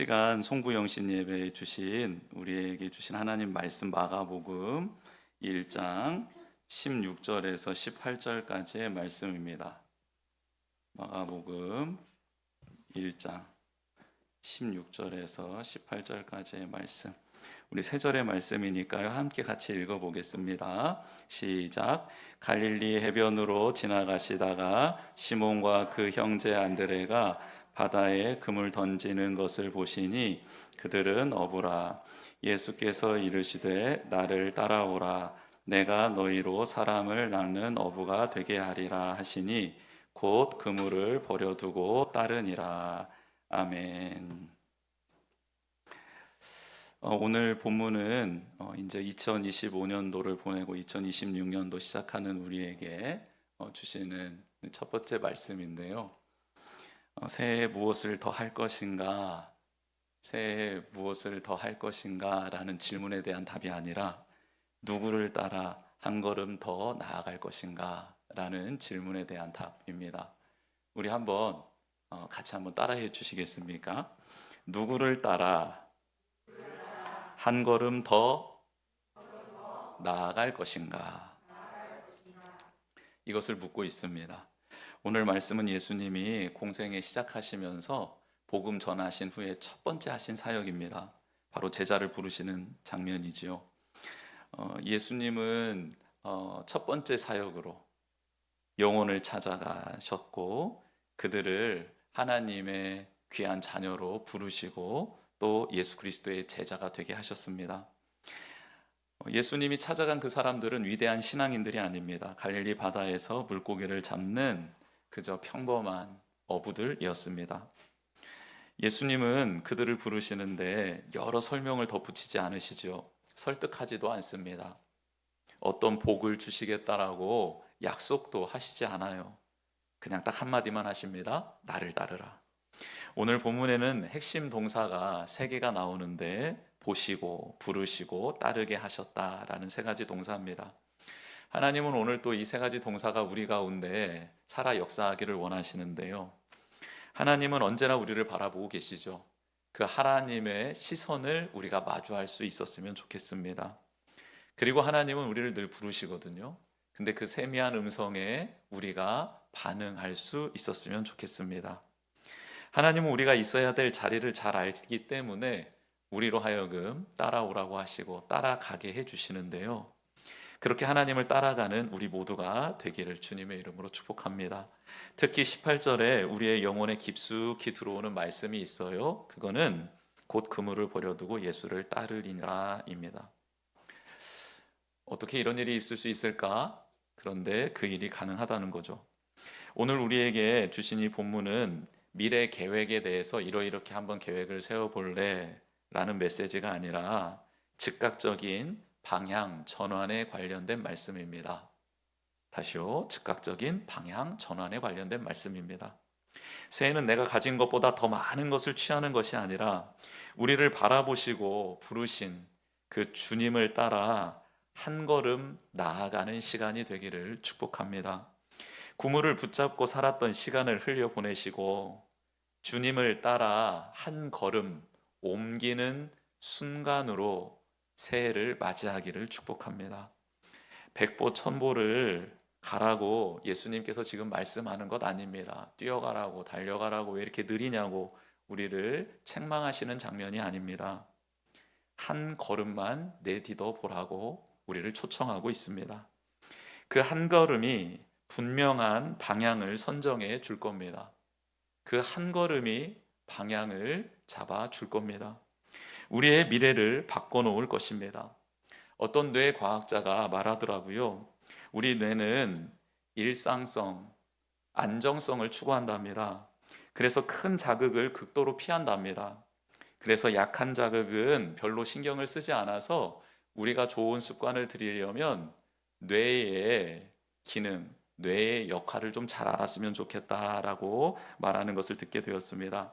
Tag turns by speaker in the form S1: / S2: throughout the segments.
S1: 시간 송구영신 예배 주신 우리에게 주신 하나님 말씀 마가복음 1장 16절에서 18절까지의 말씀입니다. 마가복음 1장 16절에서 18절까지의 말씀. 우리 세 절의 말씀이니까요. 함께 같이 읽어보겠습니다. 시작. 갈릴리 해변으로 지나가시다가 시몬과 그 형제 안드레가 바다에 금을 던지는 것을 보시니 그들은 어부라. 예수께서 이르시되 나를 따라오라. 내가 너희로 사람을 낚는 어부가 되게 하리라 하시니 곧 그물을 버려두고 따르니라. 아멘. 오늘 본문은 이제 2025년도를 보내고 2026년도 시작하는 우리에게 주시는 첫 번째 말씀인데요. 새해 무엇을 더 할 것인가? 새해 무엇을 더 할 것인가? 라는 질문에 대한 답이 아니라 누구를 따라 한 걸음 더 나아갈 것인가? 라는 질문에 대한 답입니다. 우리 한번 같이 한번 따라해 주시겠습니까? 누구를 따라 한 걸음 더 나아갈 것인가? 이것을 묻고 있습니다. 오늘 말씀은 예수님이 공생에 시작하시면서 복음 전하신 후에 첫 번째 하신 사역입니다. 바로 제자를 부르시는 장면이지요. 예수님은 첫 번째 사역으로 영혼을 찾아가셨고 그들을 하나님의 귀한 자녀로 부르시고 또 예수 그리스도의 제자가 되게 하셨습니다. 예수님이 찾아간 그 사람들은 위대한 신앙인들이 아닙니다. 갈릴리 바다에서 물고기를 잡는 그저 평범한 어부들이었습니다. 예수님은 그들을 부르시는데 여러 설명을 덧붙이지 않으시죠. 설득하지도 않습니다. 어떤 복을 주시겠다라고 약속도 하시지 않아요. 그냥 딱 한마디만 하십니다. 나를 따르라. 오늘 본문에는 핵심 동사가 세 개가 나오는데 보시고, 부르시고, 따르게 하셨다라는 세 가지 동사입니다. 하나님은 오늘 또 이 세 가지 동사가 우리 가운데 살아 역사하기를 원하시는데요. 하나님은 언제나 우리를 바라보고 계시죠. 그 하나님의 시선을 우리가 마주할 수 있었으면 좋겠습니다. 그리고 하나님은 우리를 늘 부르시거든요. 근데 그 세미한 음성에 우리가 반응할 수 있었으면 좋겠습니다. 하나님은 우리가 있어야 될 자리를 잘 알기 때문에 우리로 하여금 따라오라고 하시고 따라가게 해주시는데요. 그렇게 하나님을 따라가는 우리 모두가 되기를 주님의 이름으로 축복합니다. 특히 18절에 우리의 영혼에 깊숙이 들어오는 말씀이 있어요. 그거는 곧 그물을 버려두고 예수를 따르리라입니다. 어떻게 이런 일이 있을 수 있을까? 그런데 그 일이 가능하다는 거죠. 오늘 우리에게 주신 이 본문은 미래 계획에 대해서 이렇게 한번 계획을 세워볼래? 라는 메시지가 아니라 즉각적인 방향 전환에 관련된 말씀입니다. 다시요, 즉각적인 방향 전환에 관련된 말씀입니다. 새해는 내가 가진 것보다 더 많은 것을 취하는 것이 아니라 우리를 바라보시고 부르신 그 주님을 따라 한 걸음 나아가는 시간이 되기를 축복합니다. 구물을 붙잡고 살았던 시간을 흘려보내시고 주님을 따라 한 걸음 옮기는 순간으로 새해를 맞이하기를 축복합니다. 백보 천보를 가라고 예수님께서 지금 말씀하는 것 아닙니다. 뛰어가라고 달려가라고 왜 이렇게 느리냐고 우리를 책망하시는 장면이 아닙니다. 한 걸음만 내디뎌 보라고 우리를 초청하고 있습니다. 그 한 걸음이 분명한 방향을 선정해 줄 겁니다. 그 한 걸음이 방향을 잡아 줄 겁니다. 우리의 미래를 바꿔놓을 것입니다. 어떤 뇌과학자가 말하더라고요. 우리 뇌는 일상성, 안정성을 추구한답니다. 그래서 큰 자극을 극도로 피한답니다. 그래서 약한 자극은 별로 신경을 쓰지 않아서 우리가 좋은 습관을 들이려면 뇌의 기능, 뇌의 역할을 좀 잘 알았으면 좋겠다라고 말하는 것을 듣게 되었습니다.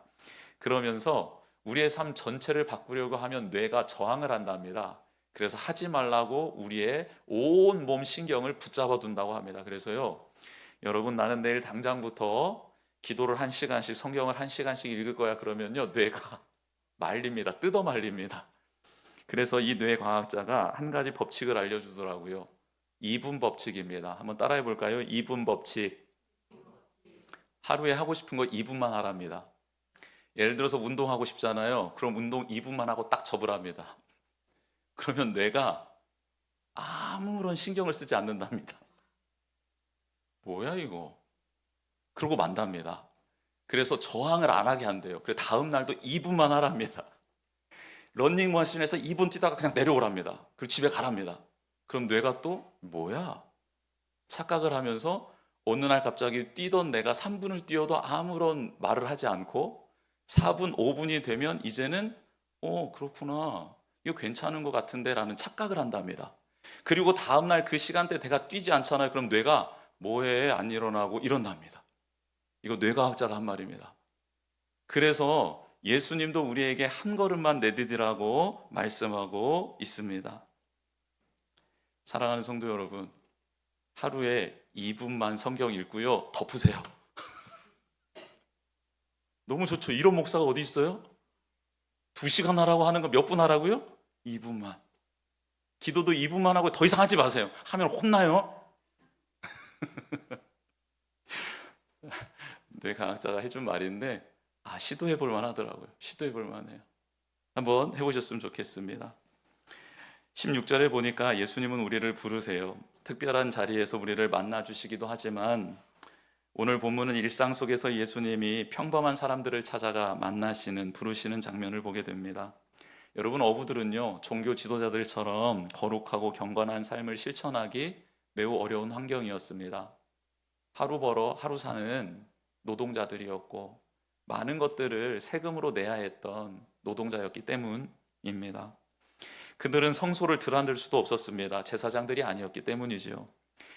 S1: 그러면서 우리의 삶 전체를 바꾸려고 하면 뇌가 저항을 한답니다. 그래서 하지 말라고 우리의 온 몸 신경을 붙잡아 둔다고 합니다. 그래서요, 여러분 나는 내일 당장부터 기도를 1시간씩 성경을 1시간씩 읽을 거야 그러면요, 뇌가 말립니다. 뜯어 말립니다. 그래서 이 뇌과학자가 한 가지 법칙을 알려주더라고요. 2분 법칙입니다. 한번 따라해 볼까요? 2분 법칙. 하루에 하고 싶은 거 2분만 하랍니다. 예를 들어서 운동하고 싶잖아요. 그럼 운동 2분만 하고 딱 접으랍니다. 그러면 뇌가 아무런 신경을 쓰지 않는답니다. 뭐야 이거? 그러고 만답니다. 그래서 저항을 안 하게 한대요. 그래서 다음 날도 2분만 하랍니다. 런닝머신에서 2분 뛰다가 그냥 내려오랍니다. 그리고 집에 가랍니다. 그럼 뇌가 또 뭐야? 착각을 하면서 어느 날 갑자기 뛰던 내가 3분을 뛰어도 아무런 말을 하지 않고 4분, 5분이 되면 이제는 그렇구나. 이거 괜찮은 것 같은데 라는 착각을 한답니다. 그리고 다음날 그 시간대 내가 뛰지 않잖아요. 그럼 뇌가 뭐해? 안 일어나고 이런답니다. 이거 뇌과학자가 한 말입니다. 그래서 예수님도 우리에게 한 걸음만 내디디라고 말씀하고 있습니다. 사랑하는 성도 여러분, 하루에 2분만 성경 읽고요. 덮으세요. 너무 좋죠. 이런 목사가 어디 있어요? 2시간 하라고 하는 거 몇 분 하라고요? 2분만. 기도도 2분만 하고 더 이상 하지 마세요. 하면 혼나요. 뇌과학자가 해준 말인데 시도해 볼 만하더라고요. 시도해 볼 만해요. 한번 해보셨으면 좋겠습니다. 16절에 보니까 예수님은 우리를 부르세요. 특별한 자리에서 우리를 만나주시기도 하지만 오늘 본문은 일상 속에서 예수님이 평범한 사람들을 찾아가 만나시는, 부르시는 장면을 보게 됩니다. 여러분, 어부들은요, 종교 지도자들처럼 거룩하고 경건한 삶을 실천하기 매우 어려운 환경이었습니다. 하루 벌어 하루 사는 노동자들이었고 많은 것들을 세금으로 내야 했던 노동자였기 때문입니다. 그들은 성소를 드나들 수도 없었습니다. 제사장들이 아니었기 때문이죠.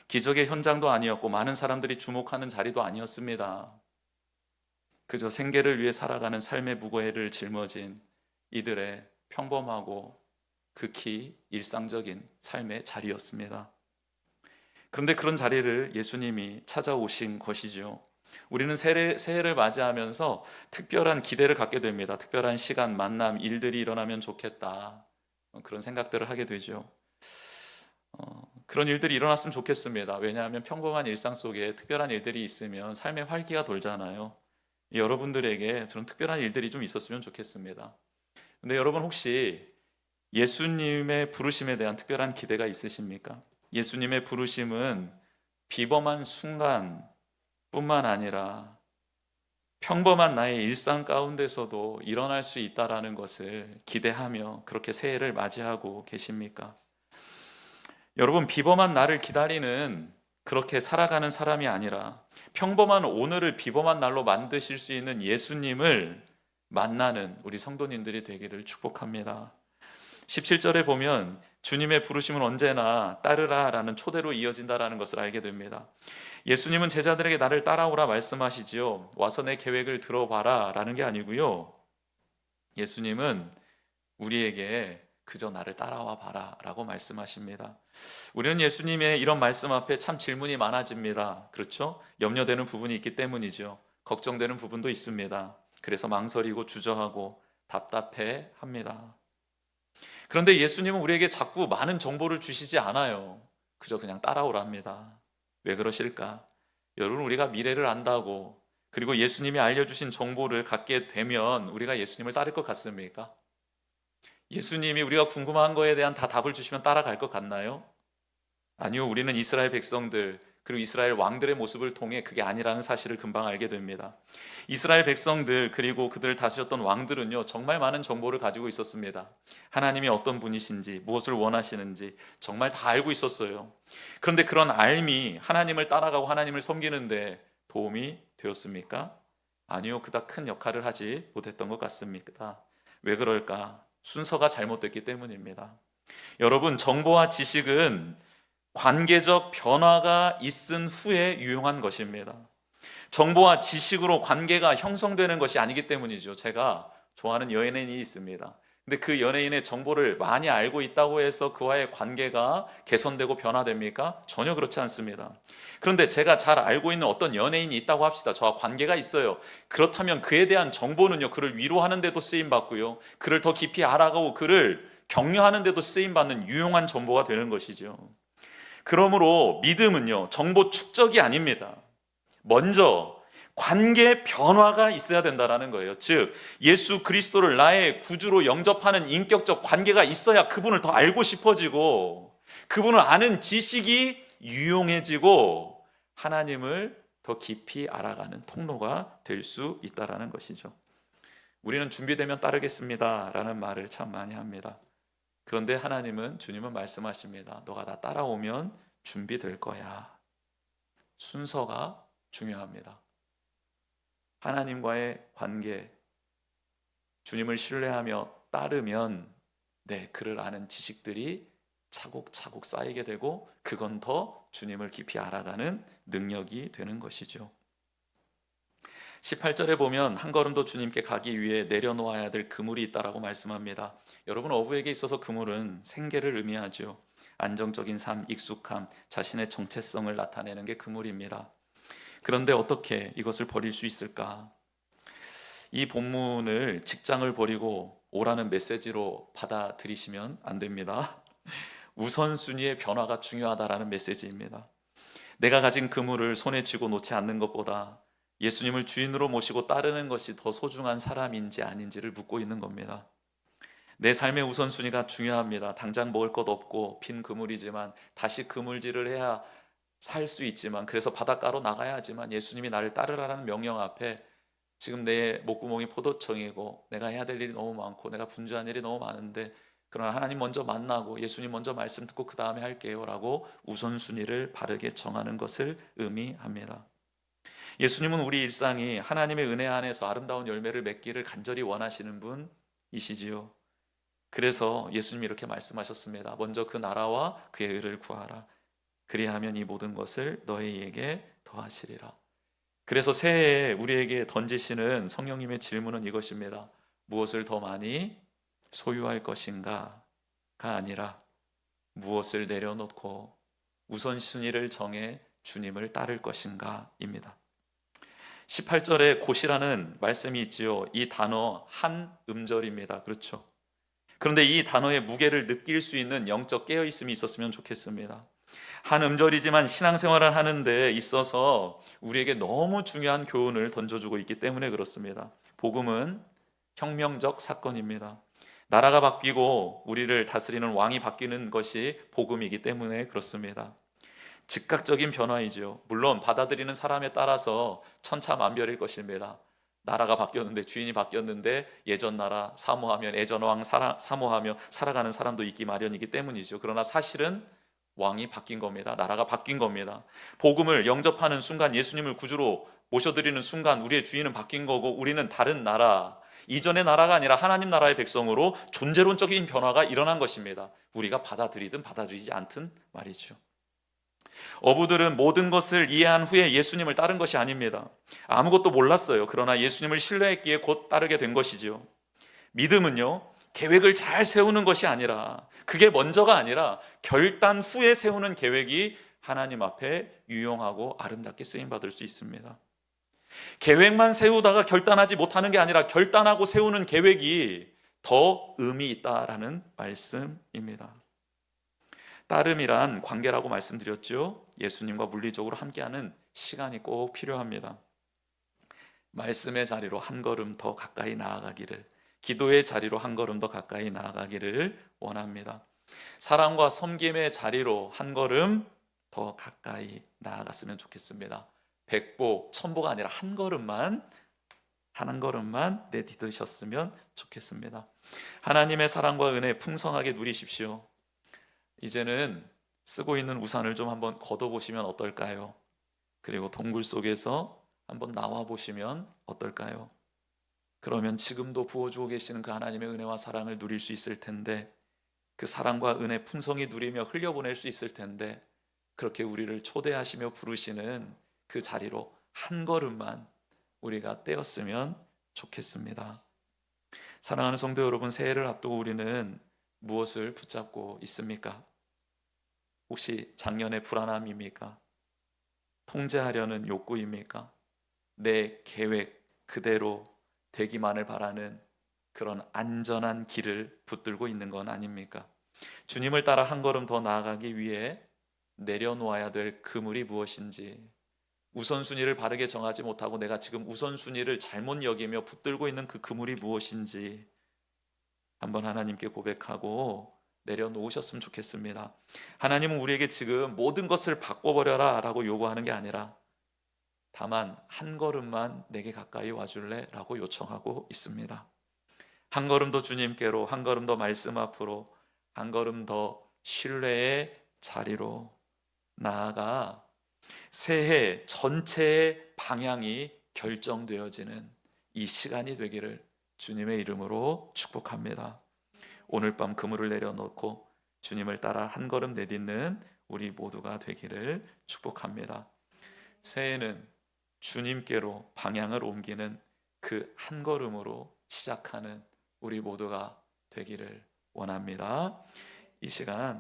S1: 기적의 현장도 아니었고 많은 사람들이 주목하는 자리도 아니었습니다. 그저 생계를 위해 살아가는 삶의 무게를 짊어진 이들의 평범하고 극히 일상적인 삶의 자리였습니다. 그런데 그런 자리를 예수님이 찾아오신 것이죠. 우리는 새해를 맞이하면서 특별한 기대를 갖게 됩니다. 특별한 시간, 만남, 일들이 일어나면 좋겠다. 그런 생각들을 하게 되죠. 그런 일들이 일어났으면 좋겠습니다. 왜냐하면 평범한 일상 속에 특별한 일들이 있으면 삶의 활기가 돌잖아요. 여러분들에게 저런 특별한 일들이 좀 있었으면 좋겠습니다. 근데 여러분 혹시 예수님의 부르심에 대한 특별한 기대가 있으십니까? 예수님의 부르심은 비범한 순간뿐만 아니라 평범한 나의 일상 가운데서도 일어날 수 있다라는 것을 기대하며 그렇게 새해를 맞이하고 계십니까? 여러분, 비범한 나를 기다리는 그렇게 살아가는 사람이 아니라 평범한 오늘을 비범한 날로 만드실 수 있는 예수님을 만나는 우리 성도님들이 되기를 축복합니다. 17절에 보면 주님의 부르심은 언제나 따르라 라는 초대로 이어진다라는 것을 알게 됩니다. 예수님은 제자들에게 나를 따라오라 말씀하시지요. 와서 내 계획을 들어봐라 라는 게 아니고요. 예수님은 우리에게 그저 나를 따라와 봐라 라고 말씀하십니다. 우리는 예수님의 이런 말씀 앞에 참 질문이 많아집니다. 그렇죠? 염려되는 부분이 있기 때문이죠. 걱정되는 부분도 있습니다. 그래서 망설이고 주저하고 답답해 합니다. 그런데 예수님은 우리에게 자꾸 많은 정보를 주시지 않아요. 그저 그냥 따라오랍니다. 왜 그러실까? 여러분, 우리가 미래를 안다고 그리고 예수님이 알려주신 정보를 갖게 되면 우리가 예수님을 따를 것 같습니까? 예수님이 우리가 궁금한 거에 대한 다 답을 주시면 따라갈 것 같나요? 아니요, 우리는 이스라엘 백성들 그리고 이스라엘 왕들의 모습을 통해 그게 아니라는 사실을 금방 알게 됩니다. 이스라엘 백성들 그리고 그들을 다스렸던 왕들은요, 정말 많은 정보를 가지고 있었습니다. 하나님이 어떤 분이신지, 무엇을 원하시는지 정말 다 알고 있었어요. 그런데 그런 알미 하나님을 따라가고 하나님을 섬기는데 도움이 되었습니까? 아니요, 그닥 큰 역할을 하지 못했던 것 같습니다. 왜 그럴까? 순서가 잘못됐기 때문입니다. 여러분, 정보와 지식은 관계적 변화가 있은 후에 유용한 것입니다. 정보와 지식으로 관계가 형성되는 것이 아니기 때문이죠. 제가 좋아하는 연예인이 있습니다. 근데 그 연예인의 정보를 많이 알고 있다고 해서 그와의 관계가 개선되고 변화됩니까? 전혀 그렇지 않습니다. 그런데 제가 잘 알고 있는 어떤 연예인이 있다고 합시다. 저와 관계가 있어요. 그렇다면 그에 대한 정보는요, 그를 위로하는 데도 쓰임 받고요, 그를 더 깊이 알아가고 그를 격려하는 데도 쓰임 받는 유용한 정보가 되는 것이죠. 그러므로 믿음은요, 정보 축적이 아닙니다. 먼저 관계 변화가 있어야 된다는 거예요. 즉, 예수 그리스도를 나의 구주로 영접하는 인격적 관계가 있어야 그분을 더 알고 싶어지고, 그분을 아는 지식이 유용해지고, 하나님을 더 깊이 알아가는 통로가 될 수 있다는 것이죠. 우리는 준비되면 따르겠습니다 라는 말을 참 많이 합니다. 그런데 주님은 말씀하십니다. 너가 나 따라오면 준비될 거야. 순서가 중요합니다. 하나님과의 관계, 주님을 신뢰하며 따르면 그를 아는 지식들이 차곡차곡 쌓이게 되고, 그건 더 주님을 깊이 알아가는 능력이 되는 것이죠. 18절에 보면 한 걸음 더 주님께 가기 위해 내려놓아야 될 그물이 있다라고 말씀합니다. 여러분, 어부에게 있어서 그물은 생계를 의미하죠. 안정적인 삶, 익숙함, 자신의 정체성을 나타내는 게 그물입니다. 그런데 어떻게 이것을 버릴 수 있을까? 이 본문을 직장을 버리고 오라는 메시지로 받아들이시면 안 됩니다. 우선순위의 변화가 중요하다라는 메시지입니다. 내가 가진 그물을 손에 쥐고 놓지 않는 것보다 예수님을 주인으로 모시고 따르는 것이 더 소중한 사람인지 아닌지를 묻고 있는 겁니다. 내 삶의 우선순위가 중요합니다. 당장 먹을 것 없고 빈 그물이지만 다시 그물질을 해야 살 수 있지만, 그래서 바닷가로 나가야 하지만 예수님이 나를 따르라는 명령 앞에 지금 내 목구멍이 포도청이고 내가 해야 될 일이 너무 많고 내가 분주한 일이 너무 많은데, 그러나 하나님 먼저 만나고 예수님 먼저 말씀 듣고 그 다음에 할게요 라고 우선순위를 바르게 정하는 것을 의미합니다. 예수님은 우리 일상이 하나님의 은혜 안에서 아름다운 열매를 맺기를 간절히 원하시는 분이시지요. 그래서 예수님이 이렇게 말씀하셨습니다. 먼저 그 나라와 그의 의를 구하라. 그리하면 이 모든 것을 너희에게 더하시리라. 그래서 새해에 우리에게 던지시는 성령님의 질문은 이것입니다. 무엇을 더 많이 소유할 것인가가 아니라 무엇을 내려놓고 우선순위를 정해 주님을 따를 것인가입니다. 18절에 곧이라는 말씀이 있지요. 이 단어 한 음절입니다. 그렇죠? 그런데 이 단어의 무게를 느낄 수 있는 영적 깨어있음이 있었으면 좋겠습니다. 한 음절이지만 신앙생활을 하는 데 있어서 우리에게 너무 중요한 교훈을 던져주고 있기 때문에 그렇습니다. 복음은 혁명적 사건입니다. 나라가 바뀌고 우리를 다스리는 왕이 바뀌는 것이 복음이기 때문에 그렇습니다. 즉각적인 변화이죠. 물론 받아들이는 사람에 따라서 천차만별일 것입니다. 나라가 바뀌었는데, 주인이 바뀌었는데 예전 나라 사모하면 예전 왕 사모하며 살아가는 사람도 있기 마련이기 때문이죠. 그러나 사실은 왕이 바뀐 겁니다. 나라가 바뀐 겁니다. 복음을 영접하는 순간, 예수님을 구주로 모셔드리는 순간 우리의 주인은 바뀐 거고, 우리는 다른 나라, 이전의 나라가 아니라 하나님 나라의 백성으로 존재론적인 변화가 일어난 것입니다. 우리가 받아들이든 받아들이지 않든 말이죠. 어부들은 모든 것을 이해한 후에 예수님을 따른 것이 아닙니다. 아무것도 몰랐어요. 그러나 예수님을 신뢰했기에 곧 따르게 된 것이죠. 믿음은요, 계획을 잘 세우는 것이 아니라, 그게 먼저가 아니라 결단 후에 세우는 계획이 하나님 앞에 유용하고 아름답게 쓰임받을 수 있습니다. 계획만 세우다가 결단하지 못하는 게 아니라 결단하고 세우는 계획이 더 의미 있다라는 말씀입니다. 따름이란 관계라고 말씀드렸죠. 예수님과 물리적으로 함께하는 시간이 꼭 필요합니다. 말씀의 자리로 한 걸음 더 가까이 나아가기를, 기도의 자리로 한 걸음 더 가까이 나아가기를 원합니다. 사랑과 섬김의 자리로 한 걸음 더 가까이 나아갔으면 좋겠습니다. 백보, 천보가 아니라 한 걸음만 내디드셨으면 좋겠습니다. 하나님의 사랑과 은혜 풍성하게 누리십시오. 이제는 쓰고 있는 우산을 좀 한번 걷어보시면 어떨까요? 그리고 동굴 속에서 한번 나와보시면 어떨까요? 그러면 지금도 부어주고 계시는 그 하나님의 은혜와 사랑을 누릴 수 있을 텐데, 그 사랑과 은혜 풍성히 누리며 흘려보낼 수 있을 텐데, 그렇게 우리를 초대하시며 부르시는 그 자리로 한 걸음만 우리가 떼었으면 좋겠습니다. 사랑하는 성도 여러분, 새해를 앞두고 우리는 무엇을 붙잡고 있습니까? 혹시 작년의 불안함입니까? 통제하려는 욕구입니까? 내 계획 그대로 되기만을 바라는 그런 안전한 길을 붙들고 있는 건 아닙니까? 주님을 따라 한 걸음 더 나아가기 위해 내려놓아야 될 그물이 무엇인지, 우선순위를 바르게 정하지 못하고 내가 지금 우선순위를 잘못 여기며 붙들고 있는 그 그물이 무엇인지 한번 하나님께 고백하고 내려놓으셨으면 좋겠습니다. 하나님은 우리에게 지금 모든 것을 바꿔버려라 라고 요구하는 게 아니라 다만 한 걸음만 내게 가까이 와줄래? 라고 요청하고 있습니다. 한 걸음 더 주님께로, 한 걸음 더 말씀 앞으로, 한 걸음 더 신뢰의 자리로 나아가 새해 전체의 방향이 결정되어지는 이 시간이 되기를 주님의 이름으로 축복합니다. 오늘 밤 그물을 내려놓고 주님을 따라 한 걸음 내딛는 우리 모두가 되기를 축복합니다. 새해는 주님께로 방향을 옮기는 그 한 걸음으로 시작하는 우리 모두가 되기를 원합니다. 이 시간